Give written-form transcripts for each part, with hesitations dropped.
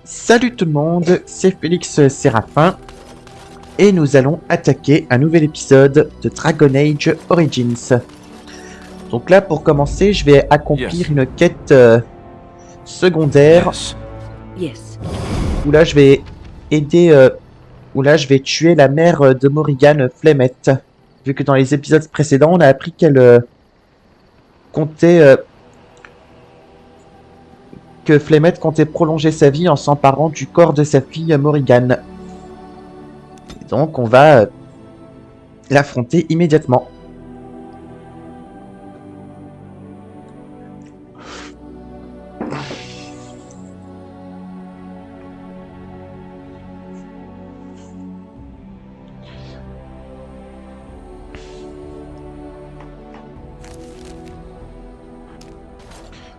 Salut tout le monde, c'est Félix Séraphin et nous allons attaquer un nouvel épisode de Dragon Age Origins. Donc là, pour commencer, je vais accomplir une quête secondaire où là je vais aider, où là je vais tuer la mère de Morrigan, Flemette. Vu que dans les épisodes précédents, on a appris qu'elle comptait que Flemette comptait prolonger sa vie en s'emparant du corps de sa fille Morrigan. Et donc on va l'affronter immédiatement.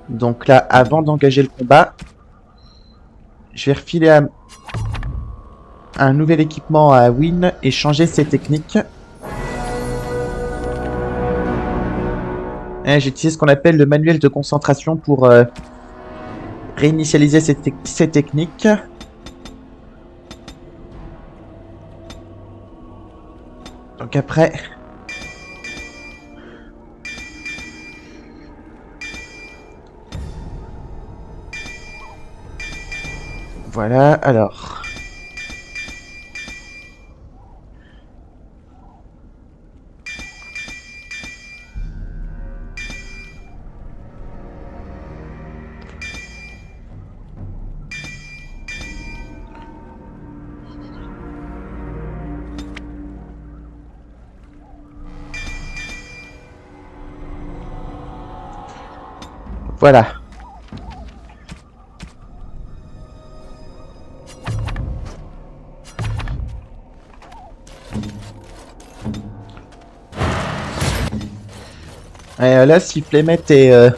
Donc là, avant d'engager le combat, je vais refiler un nouvel équipement à Wynne et changer ses techniques. J'utilise ce qu'on appelle le manuel de concentration pour réinitialiser ses techniques. Donc après... Voilà, alors... Voilà. Là, si Flemette est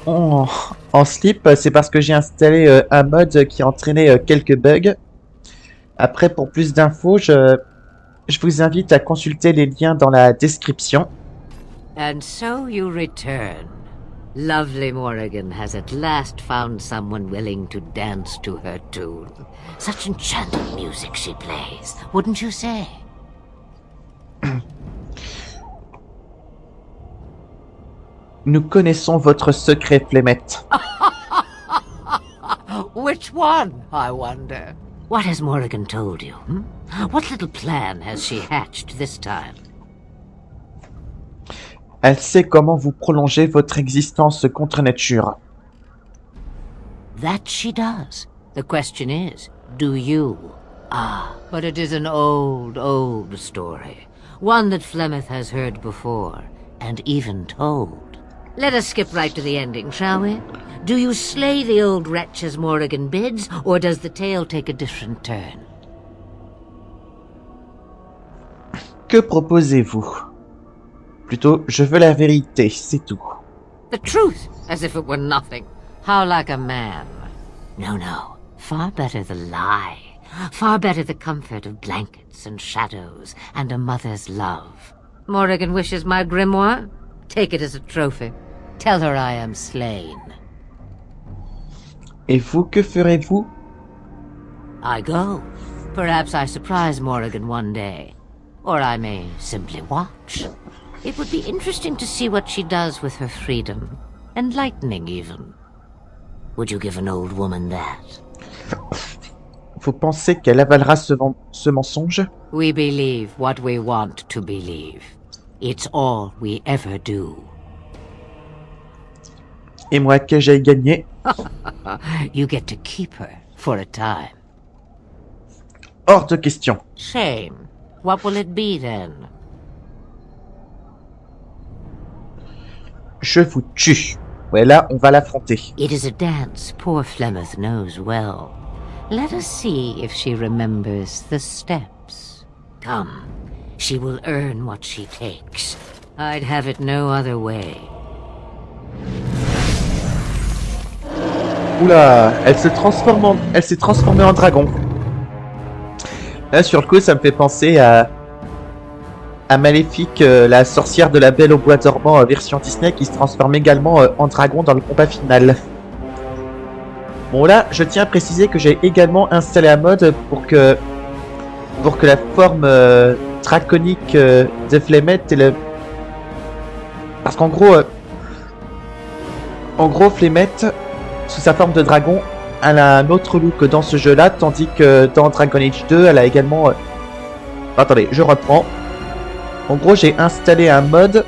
en slip, c'est parce que j'ai installé un mod qui a entraîné quelques bugs. Après, pour plus d'infos, je vous invite à consulter les liens dans la description. And so you return. Lovely Morrigan has at last found someone willing to dance to her tune. Such enchanting music she plays, wouldn't you say? Nous connaissons votre secret, Flemette. Which one, I wonder? What has Morrigan told you? What little plan has she hatched this time? Elle sait comment vous prolonger votre existence contre nature. That she does. The question is, do you? Ah, but it is an old, old story. One that Flemeth has heard before, and even told. Let us skip right to the ending, shall we? Do you slay the old wretch as Morrigan bids, or does the tale take a different turn? Que proposez-vous? Plutôt, je veux la vérité, c'est tout. The truth, as if it were nothing. How like a man. No, no. Far better the lie. Far better the comfort of blankets and shadows and a mother's love. Morrigan wishes my grimoire? Take it as a trophy. Tell her I am slain. Et vous, que ferez-vous? I go. Perhaps I surprise Morrigan one day. Or I may simply watch. It would be interesting to see what she does with her freedom. Enlightening, even. Would you give an old woman that? Vous pensez qu'elle avalera ce mensonge? We believe what we want to believe. It's all we ever do. Et moi, que j'ai gagné? You get to keep her for a time. Hors de question. Shame. What will it be then? Je vous tue. Ouais, là, on va l'affronter. It is a dance poor Flemeth knows well. Let us see if she remembers the steps. Come, she will earn what she takes. I'd have it no other way. Oula, elle s'est transformée en dragon. Là, sur le coup, ça me fait penser à Maléfique, la sorcière de la Belle au bois dormant version Disney, qui se transforme également en dragon dans le combat final. Bon là, je tiens à préciser que j'ai également installé un mode pour que la forme draconique de Flemette et le... Parce qu'en gros, Flemette, sous sa forme de dragon, elle a un autre look dans ce jeu-là, tandis que dans Dragon Age 2, elle a également... Attendez, je reprends. En gros, j'ai installé un mode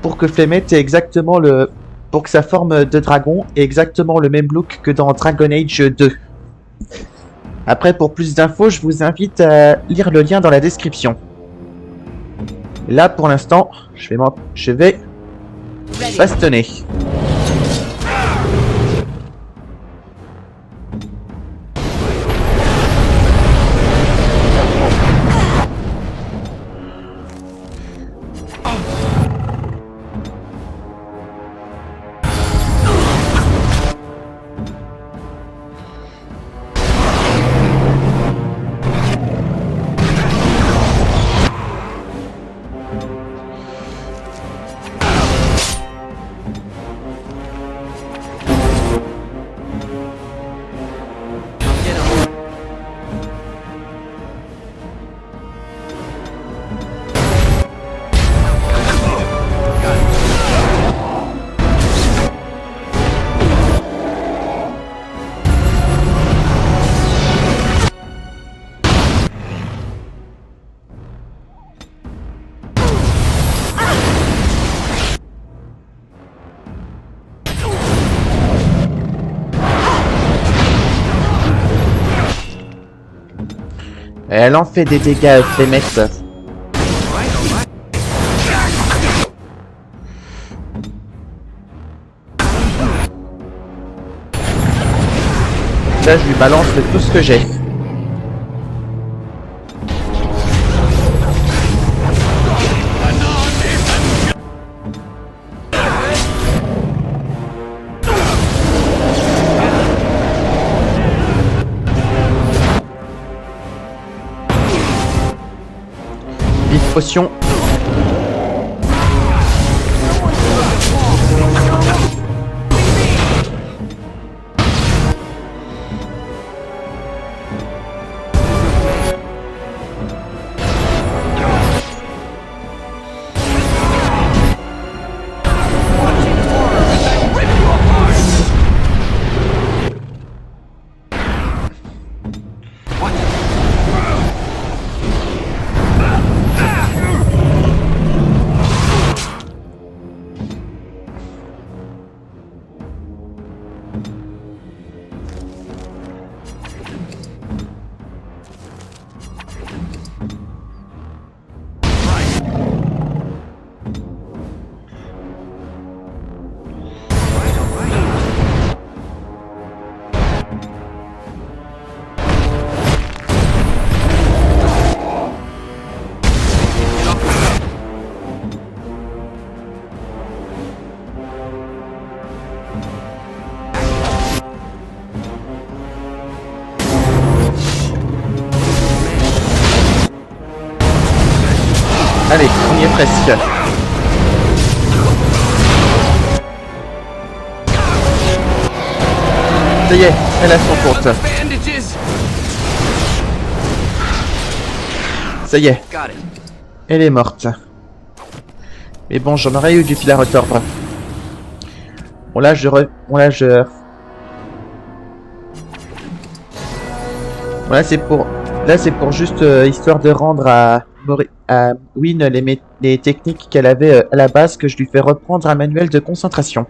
pour que Flemette ait exactement le... Pour que sa forme de dragon ait exactement le même look que dans Dragon Age 2. Après, pour plus d'infos, je vous invite à lire le lien dans la description. Là, pour l'instant, je vais bastonner. Elle en fait des dégâts, Flemette. Là, je lui balance tout ce que j'ai. Vite potion. Allez, on y est presque. Ça y est, elle a son compte. Ça y est, elle est morte. Mais bon, j'en aurais eu du fil à retordre. Bon là, Voilà, c'est pour... Là, c'est pour juste histoire de rendre à Wynne les techniques qu'elle avait à la base, que je lui fais reprendre un manuel de concentration.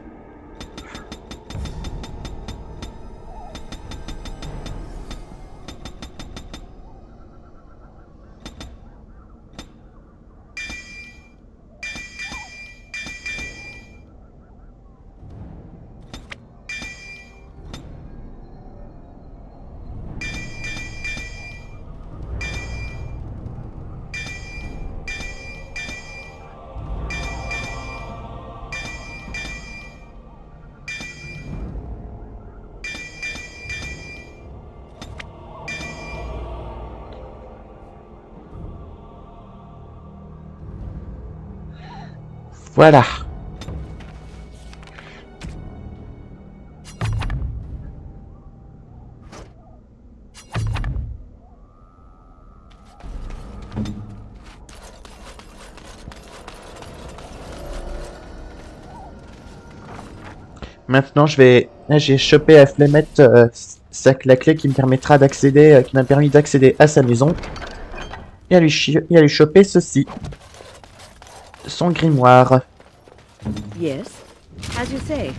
Voilà. Maintenant, là, j'ai chopé à Flemette la clé qui me permettra d'accéder, qui m'a permis d'accéder à sa maison. Et à lui choper ceci. Son grimoire. Yes, as you say.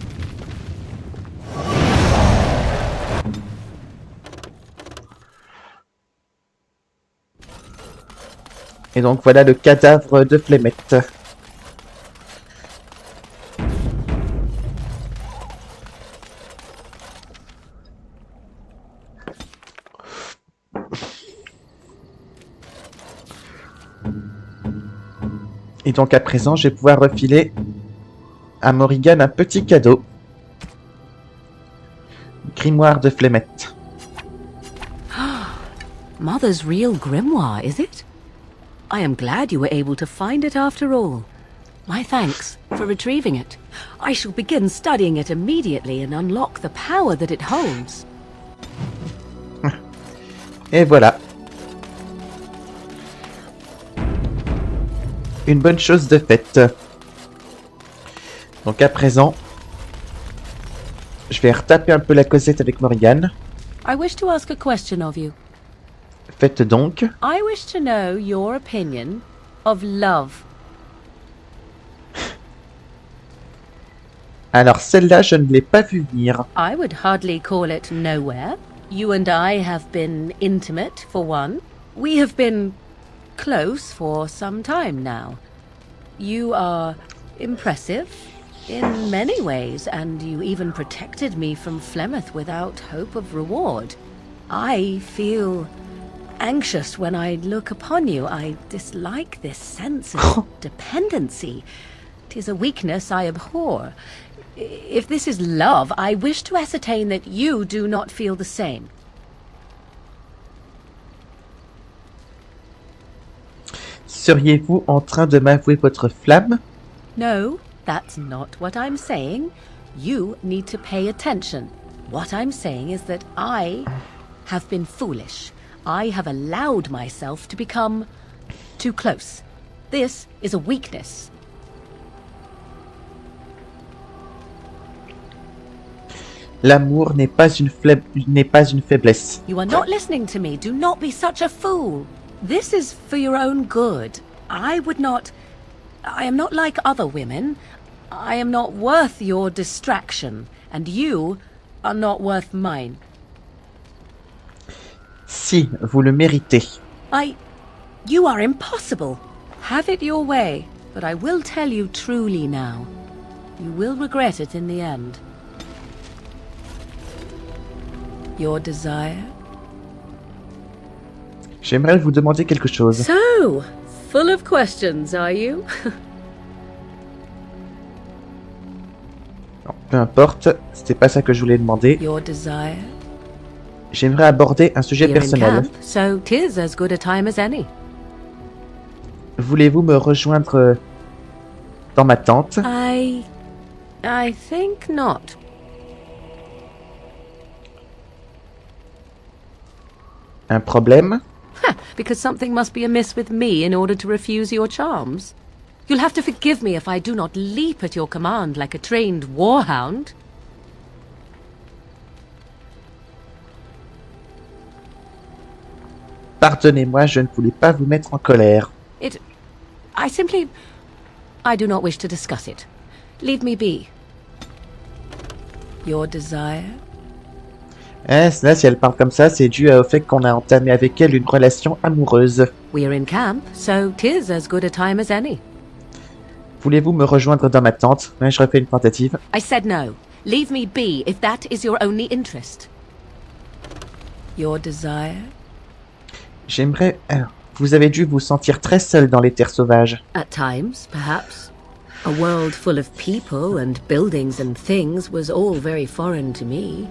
Et donc voilà le cadavre de Flemette. Et donc à présent, je vais pouvoir refiler à Morrigan un petit cadeau. Grimoire de Flemette. Mother's real grimoire, is it? I am glad you were able to find it after all. My thanks for retrieving it. I shall begin studying it immediately and unlock the power that it holds. Et voilà. Une bonne chose de faite. Donc à présent, je vais retaper un peu la causette avec Morrigan. I wish to ask a question of you. Faites donc. I wish to know your opinion of love. Alors celle-là, je ne l'ai pas vue venir. I would hardly call it nowhere. You and I have been intimate, for one. We have been close for some time now. You are impressive in many ways, and you even protected me from Flemeth without hope of reward. I feel anxious when I look upon you. I dislike this sense of dependency. 'Tis a weakness I abhor. If this is love, I wish to ascertain that you do not feel the same. Seriez-vous en train de m'avouer votre flamme? No, that's not what I'm saying. You need to pay attention. What I'm saying is that I have been foolish. I have allowed myself to become too close. This is a weakness. L'amour n'est pas une faiblesse. You are not listening to me. Do not be such a fool. This is for your own good. I am not like other women. I am not worth your distraction, and you are not worth mine. Si, vous le méritez. You are impossible. Have it your way, but I will tell you truly now. You will regret it in the end. Your desire? J'aimerais vous demander quelque chose. So, full of questions, are you? Non, peu importe, c'était pas ça que je voulais demander. Your desire? J'aimerais aborder un sujet We're in personnel. camp, so 'tis as good a time as any. Voulez-vous me rejoindre dans ma tente? I think not. Un problème? Because something must be amiss with me in order to refuse your charms. You'll have to forgive me if I do not leap at your command like a trained warhound. Pardonnez-moi, je ne voulais pas vous mettre en colère. I do not wish to discuss it. Leave me be. Your desire? Là, si elle parle comme ça, c'est dû au fait qu'on a entamé avec elle une relation amoureuse. We are in camp, so 'tis as good a time as any. Voulez-vous me rejoindre dans ma tente? Je refais une tentative. I said no. Leave me be if that is your only interest. Your desire? J'aimerais... vous avez dû vous sentir très seul dans les terres sauvages. At times, perhaps. A world full of people and buildings and things was all very foreign to me.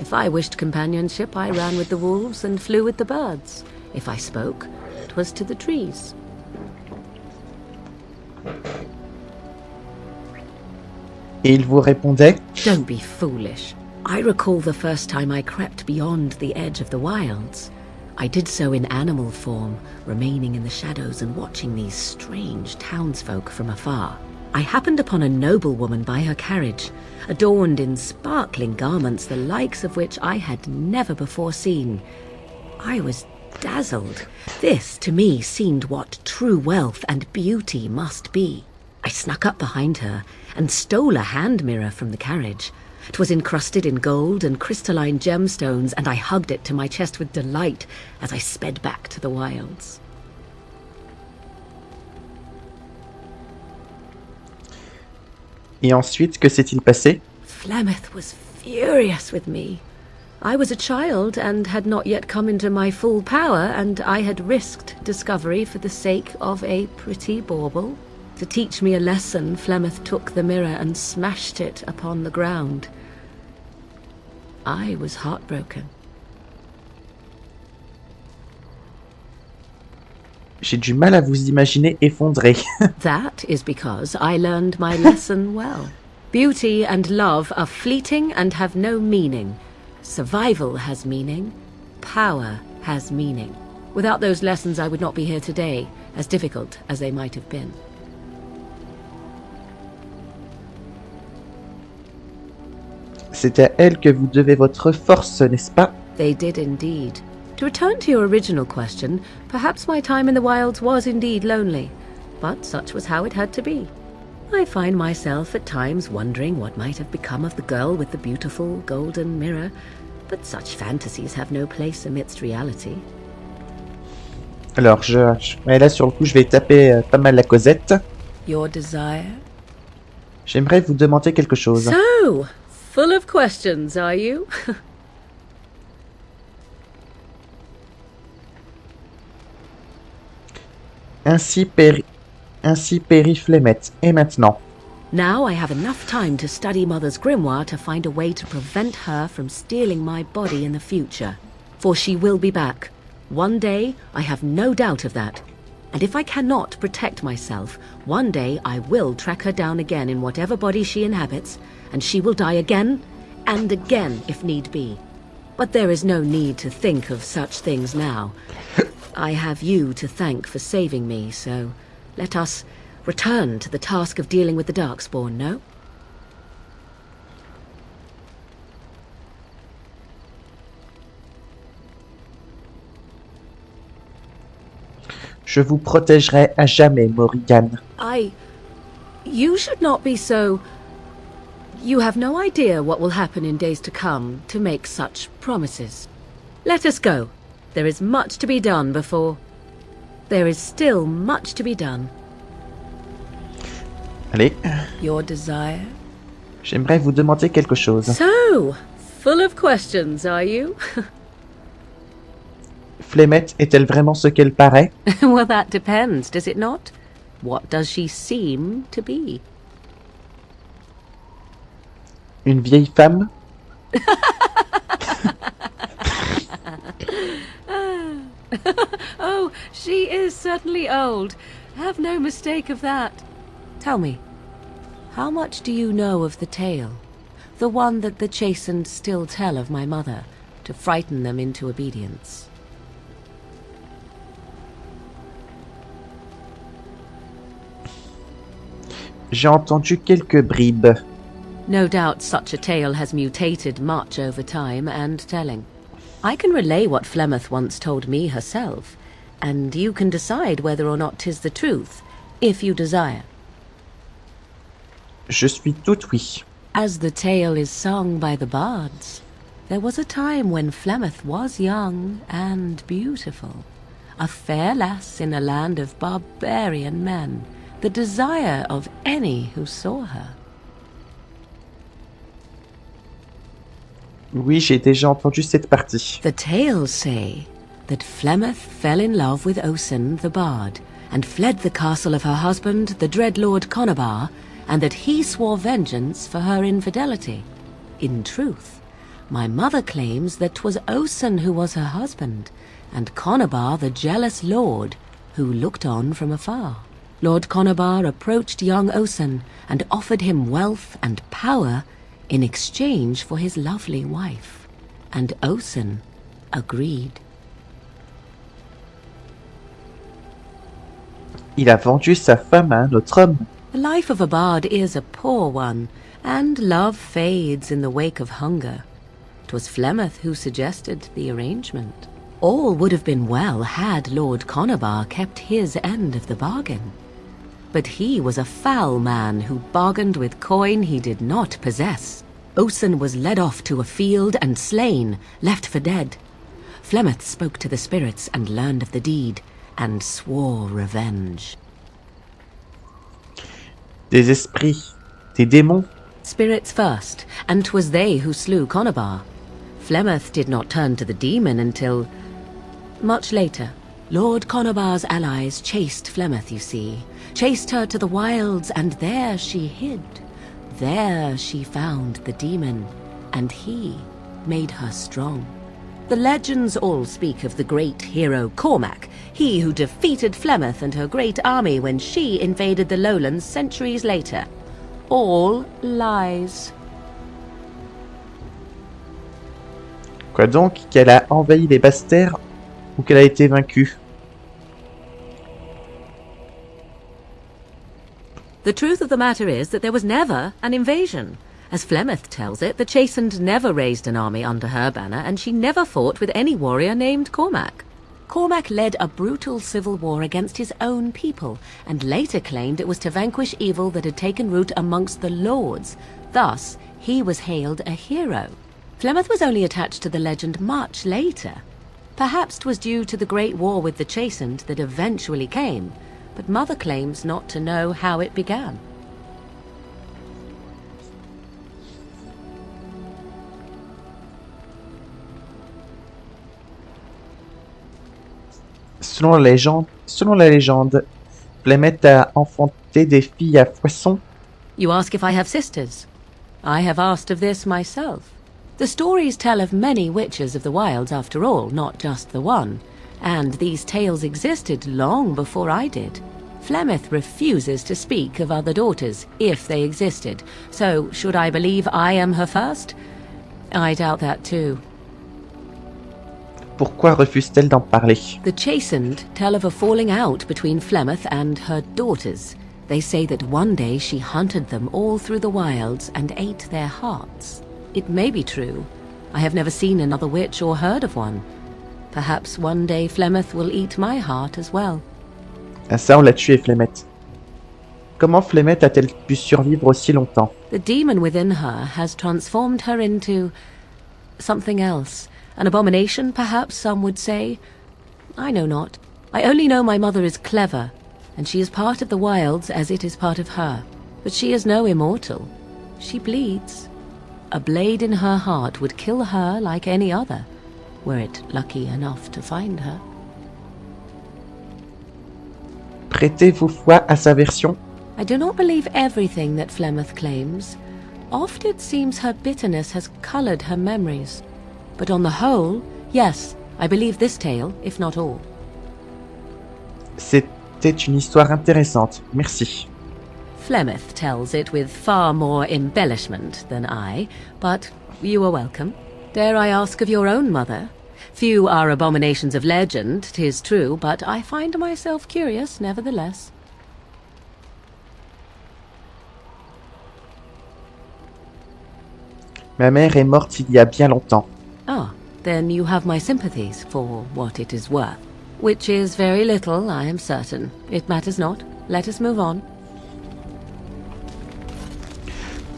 If I wished companionship, I ran with the wolves and flew with the birds. If I spoke, 'twas to the trees. Et il vous répondait? Don't be foolish. I recall the first time I crept beyond the edge of the wilds. I did so in animal form, remaining in the shadows and watching these strange townsfolk from afar. I happened upon a noblewoman by her carriage, adorned in sparkling garments the likes of which I had never before seen. I was dazzled. This, to me, seemed what true wealth and beauty must be. I snuck up behind her and stole a hand mirror from the carriage. 'Twas encrusted in gold and crystalline gemstones, and I hugged it to my chest with delight as I sped back to the wilds. Et ensuite, que s'est-il passé? Flemeth was furious with me. I was a child and had not yet come into my full power, and I had risked discovery for the sake of a pretty bauble. To teach me a lesson, Flemeth took the mirror and smashed it upon the ground. I was heartbroken. J'ai du mal à vous imaginer effondré. That is because I learned my lesson well. Beauty and love are fleeting and have no meaning. Survival has meaning. Power has meaning. Without those lessons, I would not be here today, as difficult as they might have been. C'est à elle que vous devez votre force, n'est-ce pas? They did indeed. To return to your original question, perhaps my time in the wilds was indeed lonely, but such was how it had to be. I find myself at times wondering what might have become of the girl with the beautiful golden mirror, but such fantasies have no place amidst reality. Alors, ouais, là, sur le coup, je vais taper pas mal la Cosette. Your desire? J'aimerais vous demander quelque chose. So, full of questions, are you? Ainsi périt Flemeth. Et maintenant? Now I have enough time to study Mother's grimoire to find a way to prevent her from stealing my body in the future. For she will be back. One day, I have no doubt of that. And if I cannot protect myself, one day I will track her down again in whatever body she inhabits, and she will die again and again if need be. But there is no need to think of such things now. I have you to thank for saving me, so let us return to the task of dealing with the Darkspawn, no? Je vous protégerai à jamais, Morrigan. You should not be so... You have no idea what will happen in days to come to make such promises. Let us go. There is much to be done before... There is still much to be done. Allez. Your desire? J'aimerais vous demander quelque chose. So, full of questions, are you? Flemeth est-elle vraiment ce qu'elle paraît? Well, that depends, does it not? What does she seem to be? Une vieille femme? Oh, she is certainly old. Have no mistake of that. Tell me, how much do you know of the tale? The one that the chastened still tell of my mother, to frighten them into obedience. J'ai entendu quelques bribes. No doubt such a tale has mutated much over time and telling. I can relay what Flemeth once told me herself, and you can decide whether or not 'tis the truth, if you desire. Je suis tout oui. As the tale is sung by the bards, there was a time when Flemeth was young and beautiful, a fair lass in a land of barbarian men, the desire of any who saw her. Oui, j'ai déjà entendu cette partie. The tales say that Flemeth fell in love with Osen the bard, and fled the castle of her husband, the dread Lord Conabar, and that he swore vengeance for her infidelity. In truth, my mother claims that 'twas Osen who was her husband, and Conabar the jealous lord, who looked on from afar. Lord Conabar approached young Osen, and offered him wealth and power in exchange for his lovely wife, and Osen agreed. Il a vendu sa femme à un autre homme. The life of a bard is a poor one, and love fades in the wake of hunger. 'Twas Flemeth who suggested the arrangement. All would have been well had Lord Conabar kept his end of the bargain. But he was a foul man who bargained with coin he did not possess. Osen was led off to a field and slain, left for dead. Flemeth spoke to the spirits and learned of the deed, and swore revenge. Des esprits, des démons. Spirits first, and 'twas they who slew Conabar. Flemeth did not turn to the demon until much later. Lord Conabar's allies chased Flemeth, you see. Chased her to the wilds, and there she hid. There she found the demon, and he made her strong. The legends all speak of the great hero Cormac, he who defeated Flemeth and her great army when she invaded the lowlands centuries later. All lies. Quoi donc? Qu'elle a envahi les basses terres ou qu'elle a été vaincue? The truth of the matter is that there was never an invasion. As Flemeth tells it, the Chastened never raised an army under her banner, and she never fought with any warrior named Cormac. Cormac led a brutal civil war against his own people, and later claimed it was to vanquish evil that had taken root amongst the lords. Thus, he was hailed a hero. Flemeth was only attached to the legend much later. Perhaps 'twas due to the great war with the Chastened that eventually came, but Mother claims not to know how it began. Selon la légende, Flemeth a enfanté des filles à Foisson. You ask if I have sisters? I have asked of this myself. The stories tell of many witches of the wilds after all, not just the one, and these tales existed long before I did. Flemeth refuses to speak of other daughters, if they existed, so should I believe I am her first? I doubt that too. Pourquoi refuse-t-elle d'en parler? The Chastened tell of a falling out between Flemeth and her daughters. They say that one day she hunted them all through the wilds and ate their hearts. It may be true. I have never seen another witch or heard of one. Perhaps one day Flemeth will eat my heart as well. Ah ça, on l'a tué, Flemeth. Comment Flemeth a-t-elle pu survivre aussi longtemps? The demon within her has transformed her into something else. An abomination, perhaps some would say. I know not. I only know my mother is clever, and she is part of the wilds as it is part of her. But she is no immortal. She bleeds. A blade in her heart would kill her like any other, were it lucky enough to find her. Prêtez-vous foi à sa version? I do not believe everything that Flemeth claims. Oft it seems her bitterness has coloured her memories. But on the whole, yes, I believe this tale, if not all. C'était une histoire intéressante, merci. Flemeth tells it with far more embellishment than I, but you are welcome. Dare I ask of your own mother? Few are abominations of legend, 'tis true, but I find myself curious nevertheless. Ma mère est morte il y a bien longtemps. Ah, then you have my sympathies for what it is worth. Which is very little, I am certain. It matters not. Let us move on.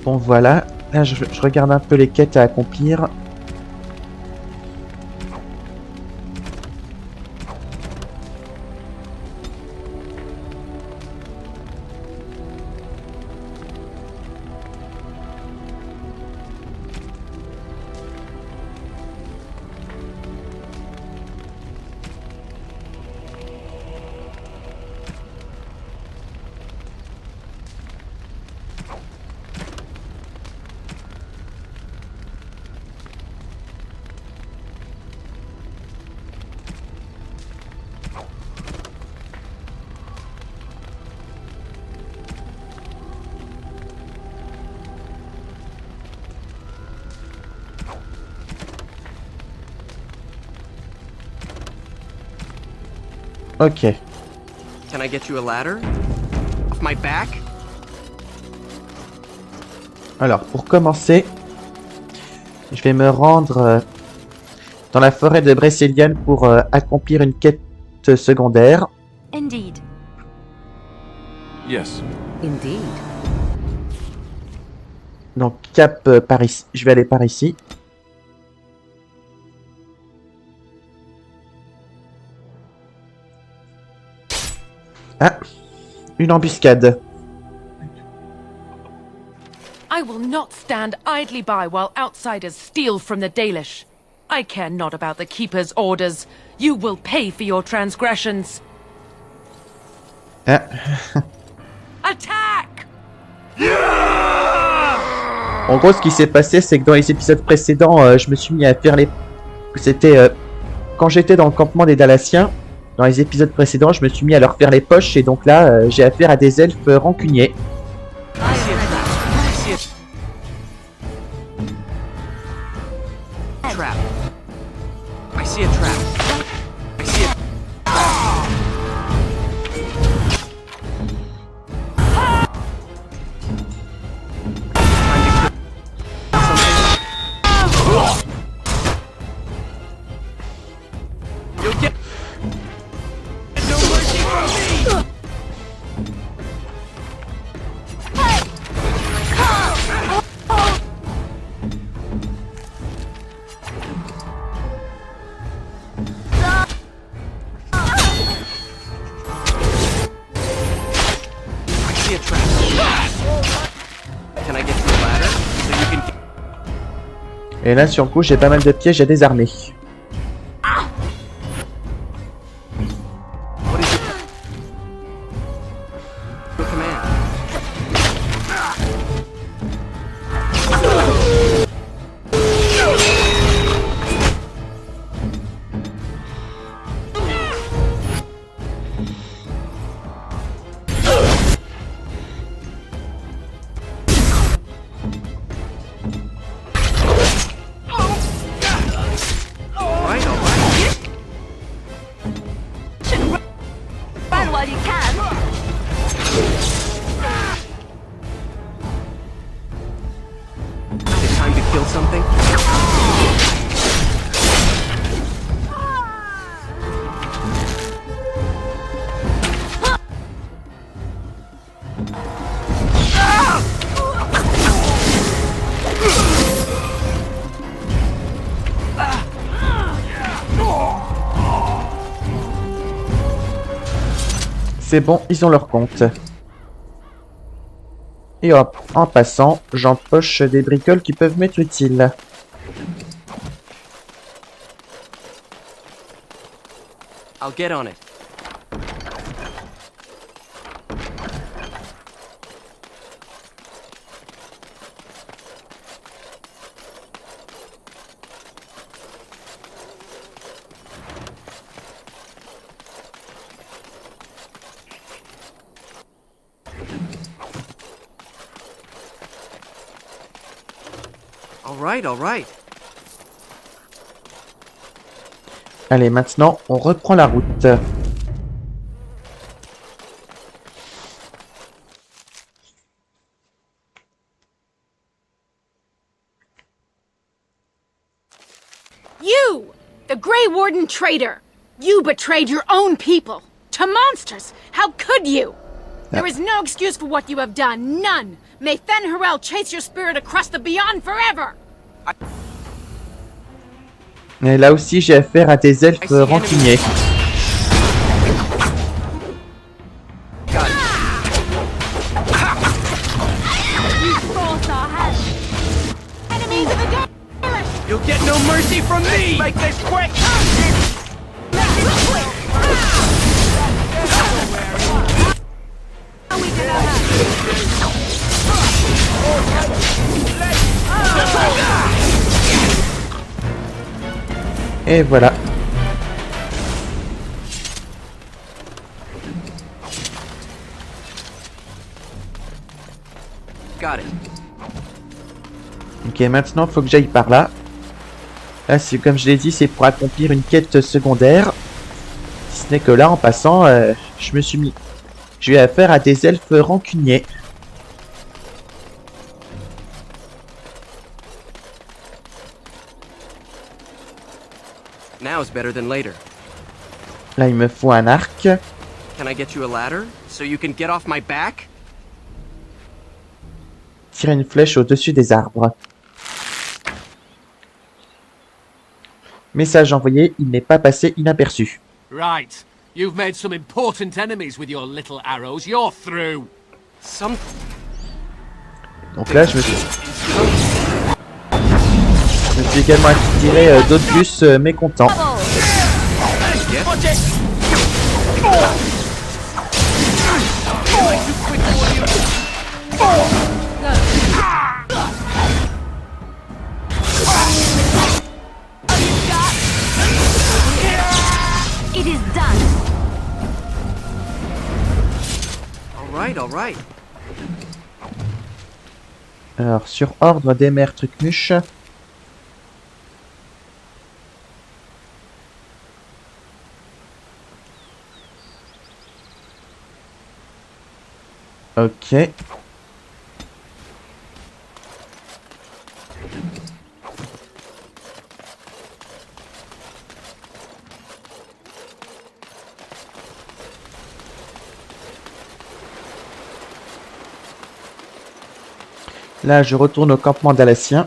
Bon voilà, là je regarde un peu les quêtes à accomplir. Ok. Can I get you a ladder? Off my back? Alors, pour commencer, je vais me rendre dans la forêt de Bresselian pour accomplir une quête secondaire. Indeed. Yes. Indeed. Donc, cap par ici. Je vais aller par ici. Ah, une embuscade. I will not stand idly by while outsiders steal from the Dalish. I care not about the Keeper's orders. You will pay for your transgressions. Ah, Attack! en gros, ce qui s'est passé, c'est que dans les épisodes précédents, je me suis mis à faire les... C'était quand j'étais dans le campement des Dalatiens. Dans les épisodes précédents, je me suis mis à leur faire les poches. Et donc là, j'ai affaire à des elfes rancuniers. Trap. I see a trap. I see a You'll get no mercy from me. I see a trap. Can I get to the ladder so you can? Et là, sur le coup, j'ai pas mal de pièges à désarmer. What is your command? Alright, alright. Run while you can. Is it time to kill something? C'est bon, ils ont leur compte. Et hop, en passant, j'empoche des bricoles qui peuvent m'être utiles. I'll get on it. All right. Allez, maintenant, on reprend la route. You! The Grey Warden traitor! You betrayed your own people! To monsters! How could you? There is no excuse for what you have done. None! May Fen'Harel chase your spirit across the beyond forever! Et là aussi, j'ai affaire à des elfes rancuniers. Got it. Enemies of the Dalish! You'll get no mercy from me! Make this quick! Et voilà. Got it. Ok, maintenant, faut que j'aille par là. Là, c'est comme je l'ai dit, c'est pour accomplir une quête secondaire. Si ce n'est que là, en passant, je me suis mis... J'ai eu affaire à des elfes rancuniers. Now is better than later. Là, il me faut un arc. Can I get you a ladder so you can get off my back? Tirer une flèche au-dessus des arbres. Message envoyé, il n'est pas passé inaperçu. Right. You've made some important enemies with your little arrows. You're through. Some... Donc là, je me suis également attiré d'autres bus mécontents. It is done. All right. Alors, sur ordre des mères Trucmuche. Ok. Là, je retourne au campement d'Alassien.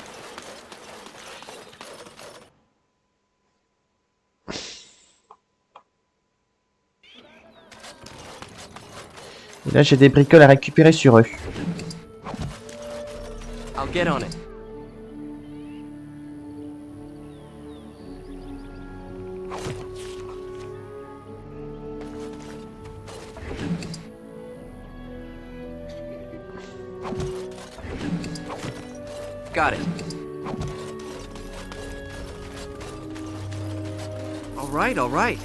Et là, j'ai des bricoles à récupérer sur eux. I'll get on it. Got it. All right.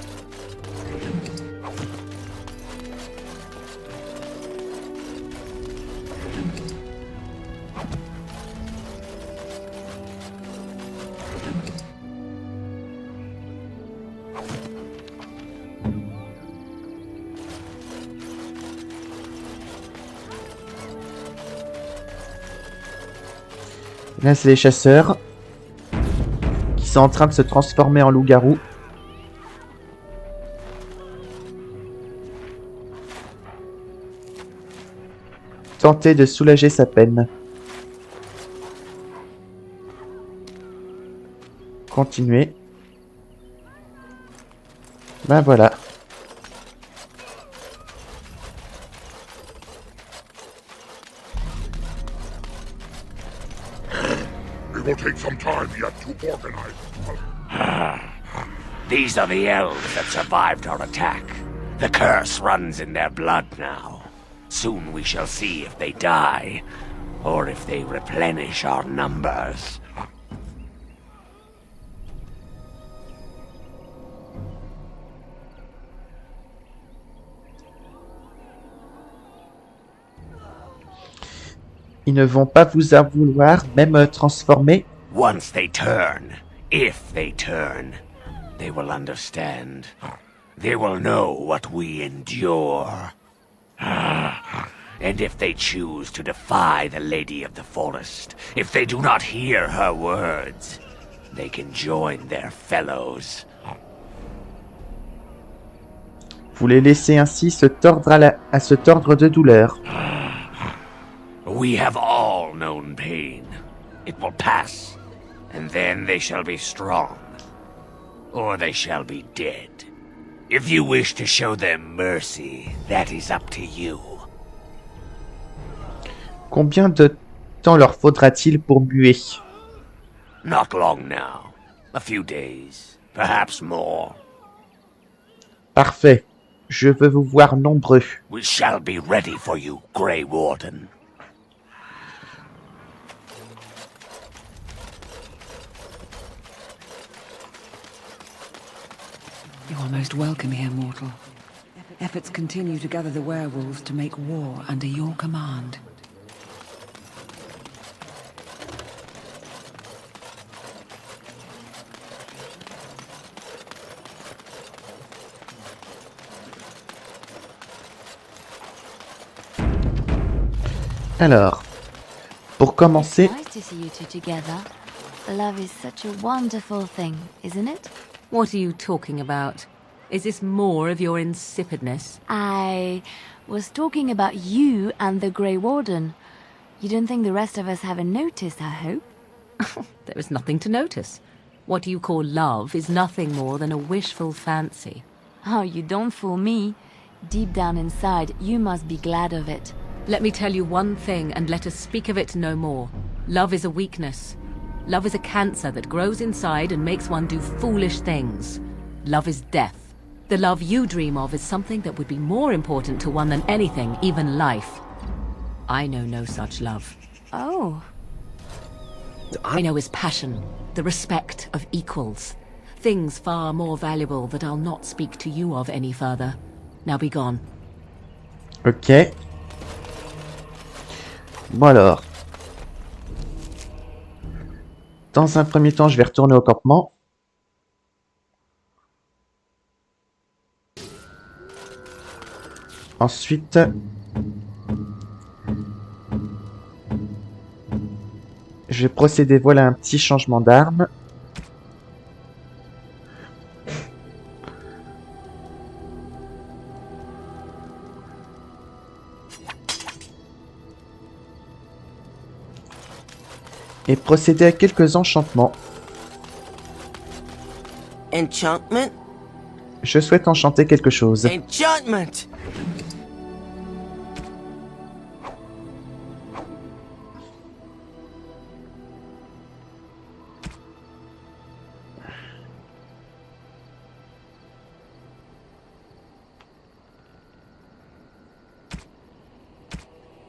Là, c'est les chasseurs qui sont en train de se transformer en loup-garou. Tenter de soulager sa peine. Continuer. Ben voilà. It will take some time yet to organize. These are the elves that survived our attack. The curse runs in their blood now. Soon we shall see if they die, or if they replenish our numbers. Ils ne vont pas vous en vouloir, même transformer. Once they turn, if they turn, they will understand. They will know what we endure. And if they choose to defy the Lady of the Forest, if they do not hear her words, they can join their fellows. Vous les laissez ainsi se tordre à se tordre de douleur. We have all known pain. It will pass, and then they shall be strong, or they shall be dead. If you wish to show them mercy, that is up to you. Combien de temps leur faudra-t-il pour muer? Not long now. A few days, perhaps more. Parfait. Je veux vous voir nombreux. We shall be ready for you, Grey Warden. You are most welcome here, mortal. Efforts continue to gather the werewolves to make war under your command. Alors, pour commencer, Nice to see you two together. Love is such a wonderful thing, isn't it? What are you talking about? Is this more of your insipidness? I was talking about you and the Grey Warden. You don't think the rest of us haven't noticed, I hope? There is nothing to notice. What you call love is nothing more than a wishful fancy. Oh, you don't fool me. Deep down inside, you must be glad of it. Let me tell you one thing, and let us speak of it no more. Love is a weakness. Love is a cancer that grows inside and makes one do foolish things. Love is death. The love you dream of is something that would be more important to one than anything, even life. I know no such love. Oh. I know is passion, the respect of equals. Things far more valuable that I'll not speak to you of any further. Now be gone. Ok. Bon alors. Dans un premier temps, je vais retourner au campement. Ensuite... je vais procéder, voilà, à un petit changement d'arme. Et procéder à quelques enchantements. Enchantment? Je souhaite enchanter quelque chose. Enchantment!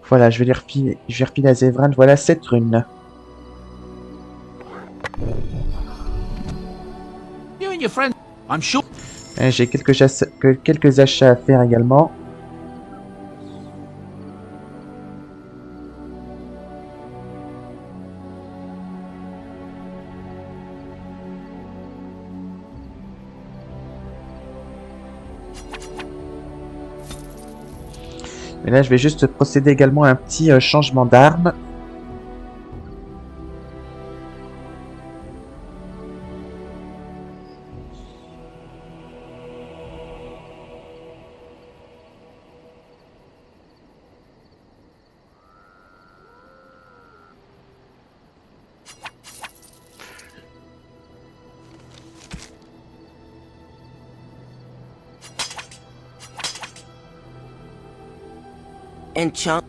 Voilà, je vais refiler à Zevran. Voilà 7 runes. You and your friend, I'm sure. J'ai quelques achats à faire également. Et là, je vais juste procéder également à un petit changement d'arme. Enchant...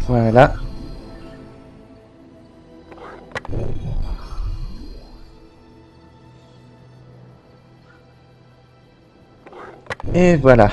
Voilà. Et voilà.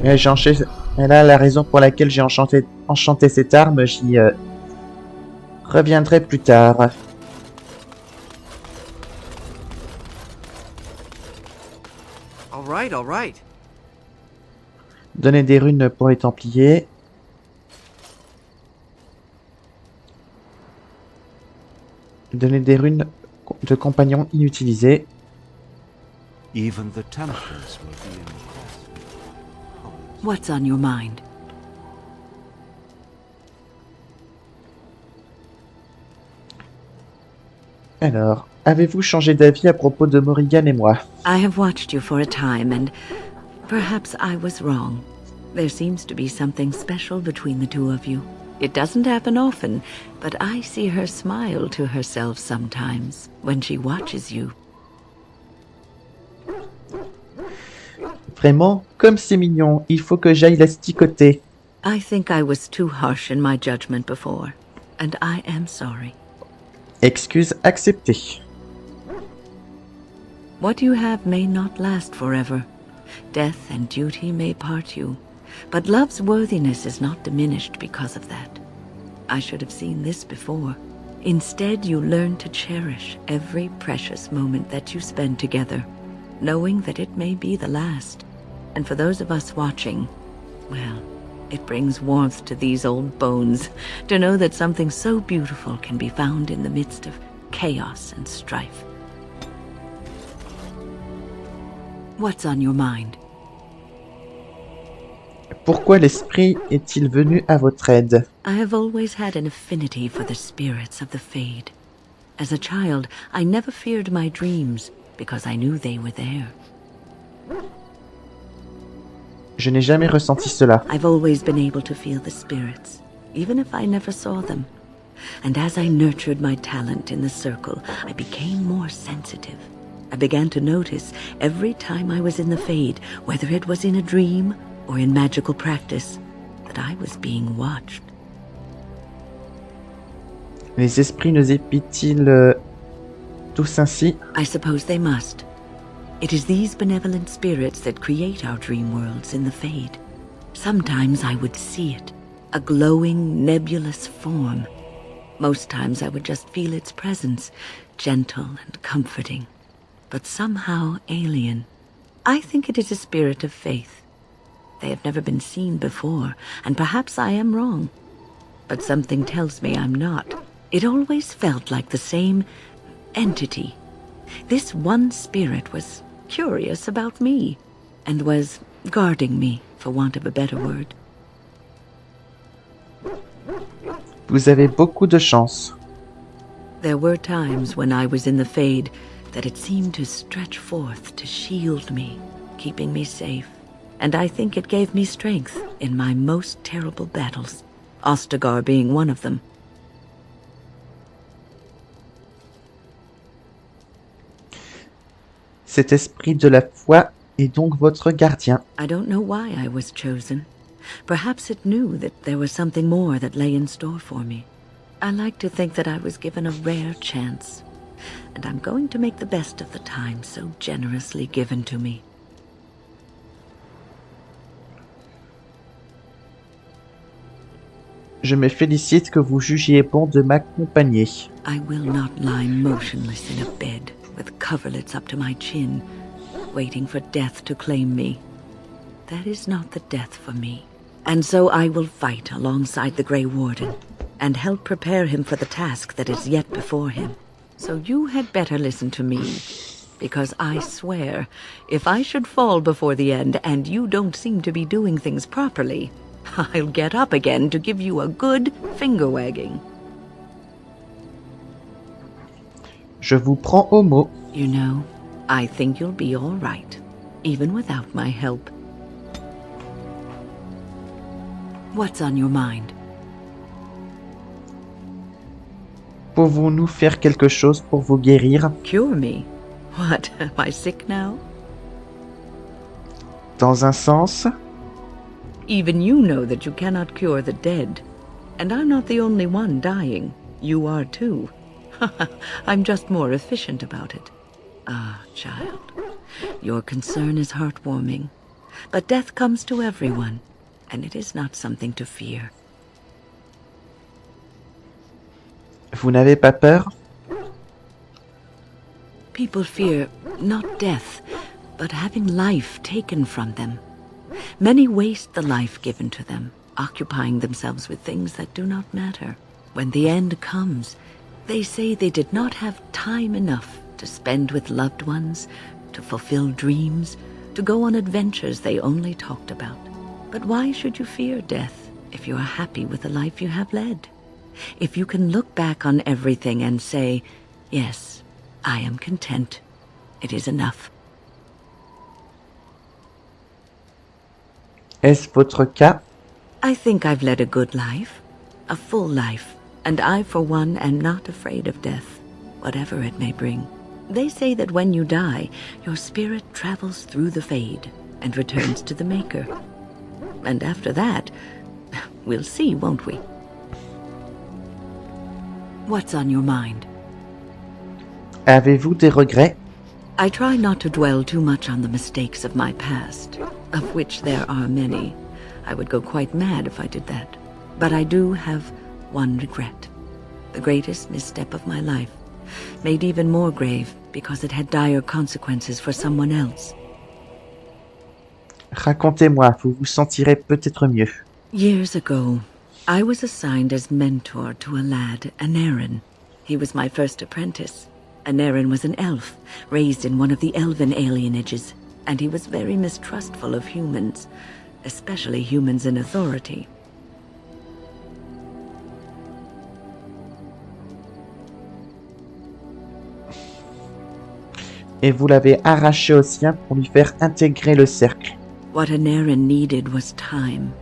Et là, la raison pour laquelle j'ai enchanté cette arme, j'y reviendrai plus tard. All right. Donner des runes pour les Templiers. Donner des runes de compagnons inutilisés. Even the Templars will be impressed. What's on your mind? Alors, avez-vous changé d'avis à propos de Morrigan et moi? I have watched you for a time, and perhaps I was wrong. There seems to be something special between the two of you. It doesn't happen often, but I see her smile to herself sometimes when she watches you. Vraiment, comme c'est mignon, il faut que j'aille l'asticoter. I think I was too harsh in my judgment before, and I am sorry. Excuse acceptée. What you have may not last forever. Death and duty may part you, but love's worthiness is not diminished because of that. I should have seen this before. Instead, you learn to cherish every precious moment that you spend together, knowing that it may be the last. And for those of us watching, well, it brings warmth to these old bones to know that something so beautiful can be found in the midst of chaos and strife. What's on your mind? Pourquoi l'esprit est-il venu à votre aide? I have always had an affinity for the spirits of the Fade. As a child, I never feared my dreams because I knew they were there. Je n'ai jamais ressenti cela. I've always been able to feel the spirits, even if I never saw them. And as I nurtured my talent in the circle, I became more sensitive. I began to notice every time I was in the Fade, whether it was in a dream or in magical practice, that I was being watched. Les esprits nous épient-ils tous ainsi? I suppose they must. It is these benevolent spirits that create our dream worlds in the Fade. Sometimes I would see it, a glowing, nebulous form. Most times I would just feel its presence, gentle and comforting, but somehow alien. I think it is a spirit of faith. They have never been seen before, and perhaps I am wrong. But something tells me I'm not. It always felt like the same entity. This one spirit was curious about me, and was guarding me, for want of a better word. Vous avez beaucoup de chance. There were times when I was in the Fade that it seemed to stretch forth to shield me, keeping me safe. And I think it gave me strength in my most terrible battles, Ostagar being one of them. Cet esprit de la foi est donc votre gardien. I don't know why I was chosen. Perhaps it knew that there was something more that lay in store for me. I like to think that I was given a rare chance, and I'm going to make the best of the time so generously given to me. Je me félicite que vous jugiez bon de m'accompagner. I will not lie motionless in a bed with coverlets up to my chin, waiting for death to claim me. That is not the death for me. And so I will fight alongside the Grey Warden, and help prepare him for the task that is yet before him. So you had better listen to me, because I swear, if I should fall before the end and you don't seem to be doing things properly, I'll get up again to give you a good finger-wagging. Je vous prends au mot. You know, I think you'll be all right, even without my help. What's on your mind? Pouvons-nous faire quelque chose pour vous guérir? Cure me? What, am I sick now? Dans un sens, Even you know that you cannot cure the dead. And I'm not the only one dying. You are too. I'm just more efficient about it. Ah, child, your concern is heartwarming. But death comes to everyone, and it is not something to fear. vous n'avez pas peur? People fear not death, but having life taken from them. Many waste the life given to them, occupying themselves with things that do not matter. When the end comes, they say they did not have time enough to spend with loved ones, to fulfill dreams, to go on adventures they only talked about. But why should you fear death if you are happy with the life you have led? If you can look back on everything and say, yes, I am content. It is enough. Est-ce votre cas? I think I've led a good life, a full life, and I, for one, am not afraid of death, whatever it may bring. They say that when you die, your spirit travels through the Fade and returns to the Maker. And after that, we'll see, won't we? What's on your mind? Avez-vous des regrets? I try not to dwell too much on the mistakes of my past, of which there are many. I would go quite mad if I did that. But I do have one regret. The greatest misstep of my life, made even more grave because it had dire consequences for someone else. Racontez-moi, vous vous sentirez peut-être mieux. Years ago, I was assigned as mentor to a lad, Anarin. He was my first apprentice. Anarin was an elf, raised in one of the elven alienages, and he was very mistrustful of humans, especially humans in authority. Et vous l'avez arraché au sien pour lui faire intégrer le cercle. What Anarin needed was time.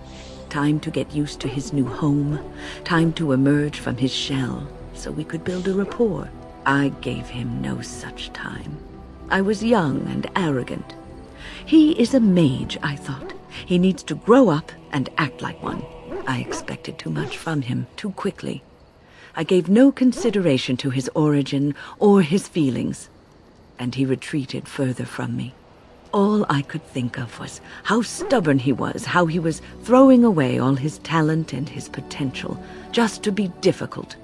Time to get used to his new home. Time to emerge from his shell, so we could build a rapport. I gave him no such time. I was young and arrogant. He is a mage, I thought. He needs to grow up and act like one. I expected too much from him too quickly. I gave no consideration to his origin or his feelings, and he retreated further from me. All I could think of was how stubborn he was, how he was throwing away all his talent and his potential just to be difficult.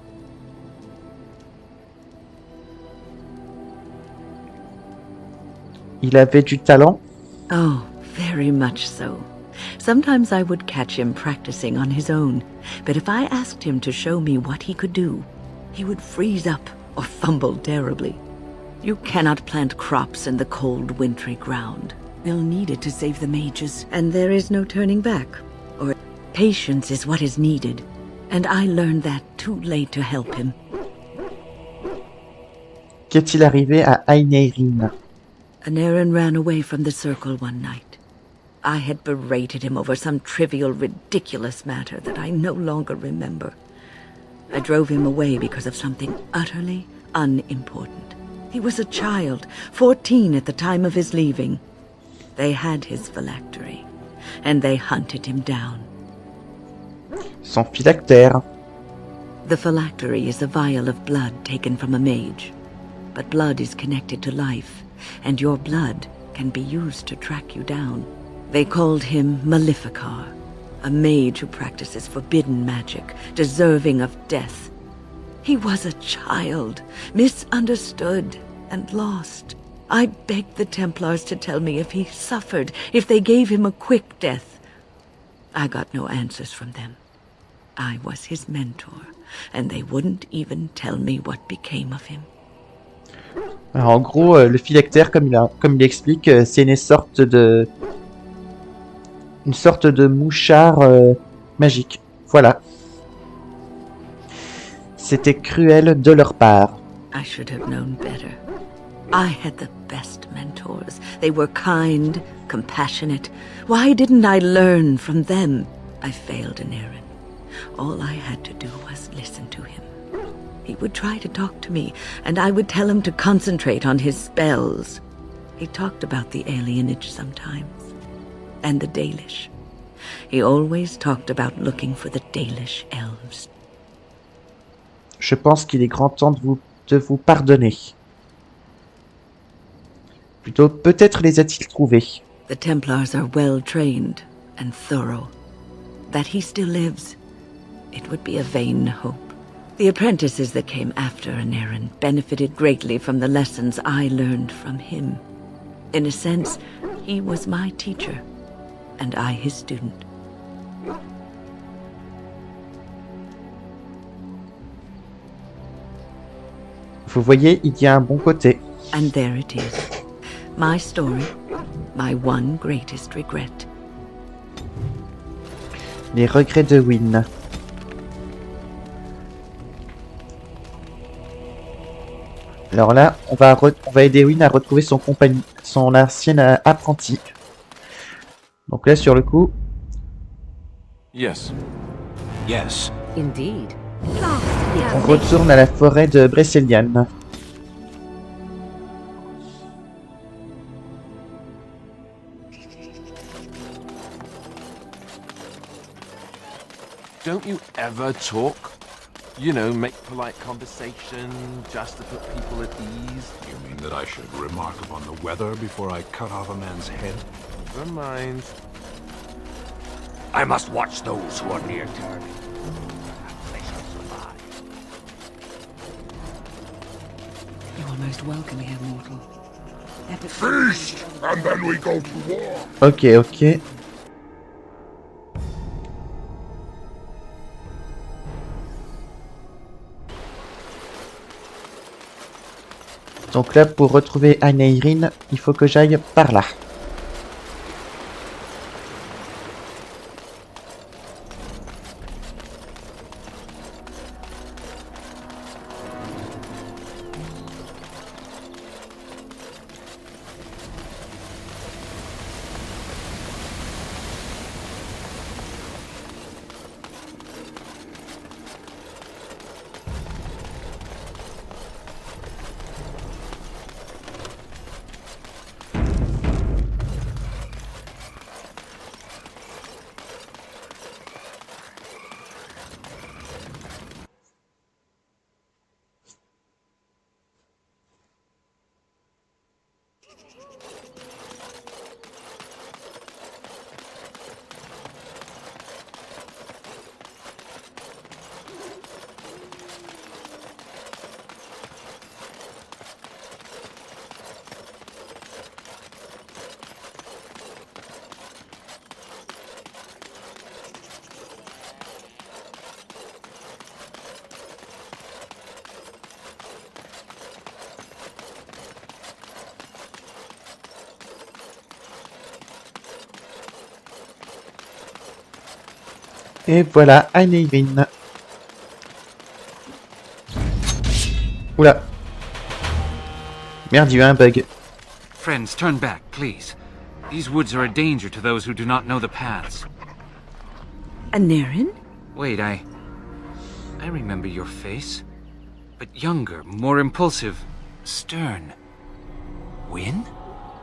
Il avait du talent? Oh, very much so. Sometimes I would catch him practicing on his own, but if I asked him to show me what he could do, he would freeze up or fumble terribly. You cannot plant crops in the cold, wintry ground. They'll need it to save the mages, and there is no turning back. Or patience is what is needed, and I learned that too late to help him. Qu'est-il arrivé à Aineirin? Anarin ran away from the circle one night. I had berated him over some trivial, ridiculous matter that I no longer remember. I drove him away because of something utterly unimportant. He was a child, 14 at the time of his leaving. They had his phylactery, and they hunted him down. Son phylactère. The phylactery is a vial of blood taken from a mage. But blood is connected to life, and your blood can be used to track you down. They called him Maleficar, a mage who practices forbidden magic, deserving of death. He was a child, misunderstood and lost. I begged the Templars to tell me if he suffered, if they gave him a quick death. I got no answers from them. I was his mentor, and they wouldn't even tell me what became of him. Alors, en gros, le phylactère, comme il explique, c'est une sorte de mouchard magique. Voilà. C'était cruel de leur part. I should have known better. I had the best mentors. They were kind, compassionate. Why didn't I learn from them? I failed Anarin. All I had to do was listen to him. He would try to talk to me, and I would tell him to concentrate on his spells. He talked about the alienage sometimes, and the Dalish. He always talked about looking for the Dalish elves. Je pense qu'il est grand temps de vous pardonner. Plutôt, peut-être les a-t-il trouvés. The Templars are well trained and thorough. That he still lives, it would be a vain hope. The apprentices that came after Anarin benefited greatly from the lessons I learned from him. In a sense, he was my teacher, and I his student. Vous voyez, il y a un bon côté. And there it is. My story, my one greatest regret. Les regrets de Wynne. Alors là, on va aider Wynne à retrouver son ancien apprenti. Donc là, sur le coup... Yes. Yes. Indeed. On retourne à la forêt de Bresselian. Don't you ever talk? You know, make polite conversation, just to put people at ease. You mean that I should remark upon the weather before I cut off a man's head? Never mind. I must watch those who are near to me. They shall survive. You're most welcome here, mortal. Feast! And then we go to war! Ok, ok. Donc là, pour retrouver Anne-Irine, il faut que j'aille par là. Et voilà, Anne-Irine. Oula. Merde, il y a eu un bug. Friends, turn back, please. These woods are a danger to those who do not know the paths. Anne-Irine? Wait, I remember your face. But younger, more impulsive, stern. Wynne?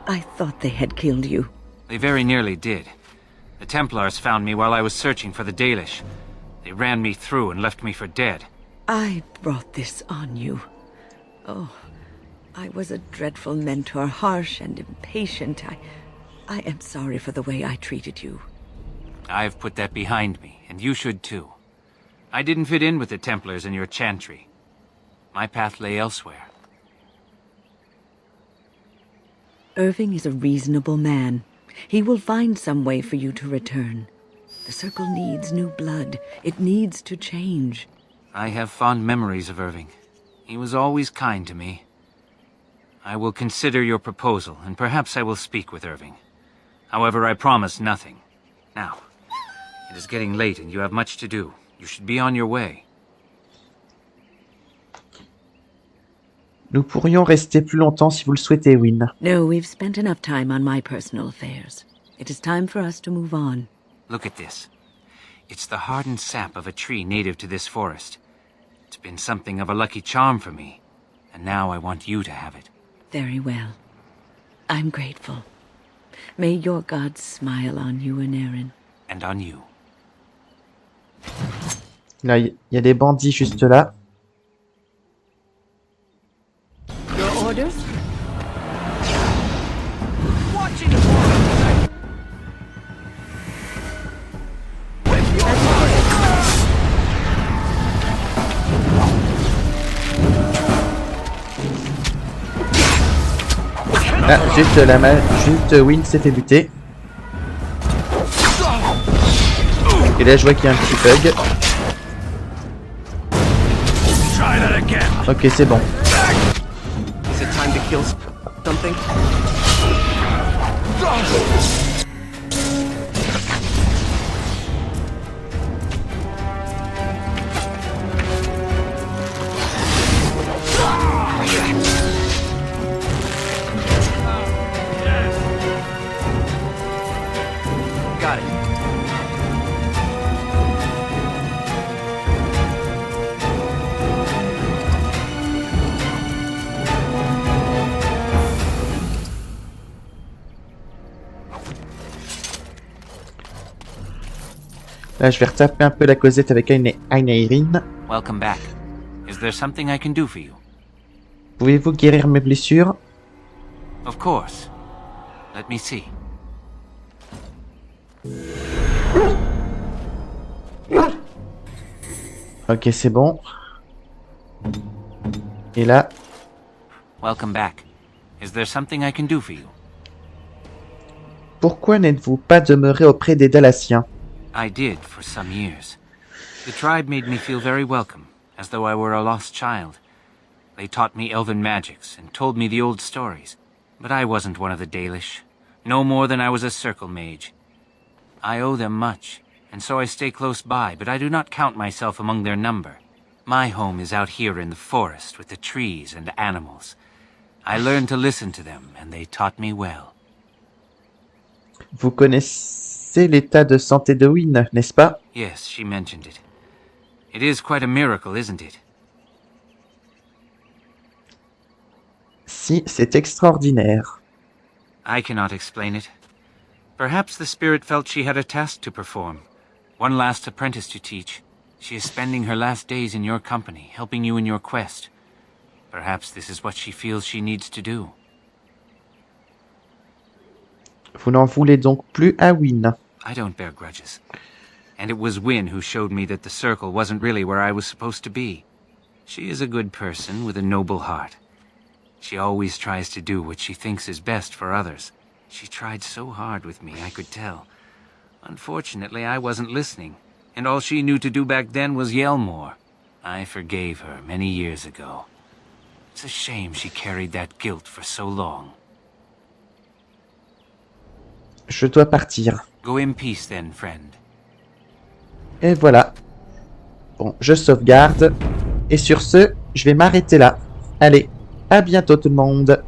I thought they had killed you. They very nearly did. The Templars found me while I was searching for the Dalish. They ran me through and left me for dead. I brought this on you. Oh, I was a dreadful mentor, harsh and impatient. I am sorry for the way I treated you. I've put that behind me, and you should too. I didn't fit in with the Templars in your chantry. My path lay elsewhere. Irving is a reasonable man. He will find some way for you to return. The Circle needs new blood. It needs to change. I have fond memories of Irving. He was always kind to me. I will consider your proposal, and perhaps I will speak with Irving. However, I promise nothing. Now, it is getting late and you have much to do. You should be on your way. Nous pourrions rester plus longtemps si vous le souhaitez, Wynne. No, we've spent enough time on my personal affairs. It is time for us to move on. Look at this. It's the hardened sap of a tree native to this forest. It's been something of a lucky charm for me, and now I want you to have it. Very well. I'm grateful. May your gods smile on you, Anne-Irine. And on you. Là, il y a des bandits juste là. Your orders? Ah, juste Wynne s'est fait buter. Et là je vois qu'il y a un petit bug. Ok, c'est bon. Is it time to kill something? Got it. Là, je vais retaper un peu la causette avec Anne-Irine. Welcome back. Is there something I can do for you? Pouvez-vous guérir mes blessures? Of course. Let me see. Ok, c'est bon. Et là, Welcome back. Is there something I can do for you? pourquoi n'êtes-vous pas demeuré auprès des Dalatiens? I did for some years. The tribe made me feel very welcome, as though I were a lost child. They taught me elven magics and told me the old stories, but I wasn't one of the Dalish, no more than I was a circle mage. I owe them much, and so I stay close by, but I do not count myself among their number. My home is out here in the forest with the trees and animals. I learned to listen to them, and they taught me well. Vous connaissez l'état de santé de Wynne, n'est-ce pas? Yes, she mentioned it. It is quite a miracle, isn't it? Si, c'est extraordinaire. I cannot explain it. Perhaps the spirit felt she had a task to perform. One last apprentice to teach. She is spending her last days in your company, helping you in your quest. Perhaps this is what she feels she needs to do. Vous n'en voulez donc plus à Wynne. I don't bear grudges. And it was Wynne who showed me that the circle wasn't really where I was supposed to be. She is a good person with a noble heart. She always tries to do what she thinks is best for others. She tried so hard with me, I could tell. Unfortunately, I wasn't listening, and all she knew to do back then was yell more. I forgave her many years ago. It's a shame she carried that guilt for so long. Je dois partir. Go in peace then, friend. Et voilà. Bon, je sauvegarde. Et sur ce, je vais m'arrêter là. Allez, à bientôt tout le monde.